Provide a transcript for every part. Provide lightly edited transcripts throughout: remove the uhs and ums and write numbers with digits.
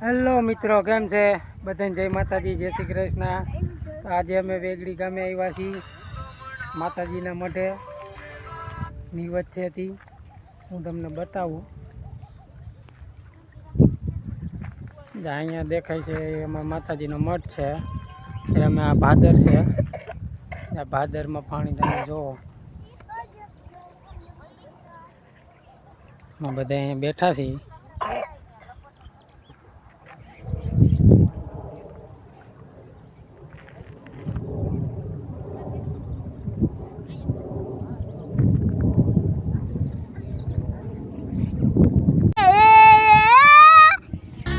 Hello મિત્રો, કેમ છે બધાને? જય માતાજી, જય શ્રી કૃષ્ણ। તો આજે અમે વેગડી ગામે આવ્યા છીએ માતાજીના મઢે ની વચ્ચેથી હું તમને બતાવું। અહીંયા દેખાય છે એમાં માતાજીનો મઠ છે। અમે આ ભાદર છે, આ ભાદરમાં પાણી તમે જોવો, બધા અહીંયા બેઠા છીએ।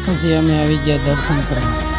પછી અમે આવી ગયા દર્શન કરવા।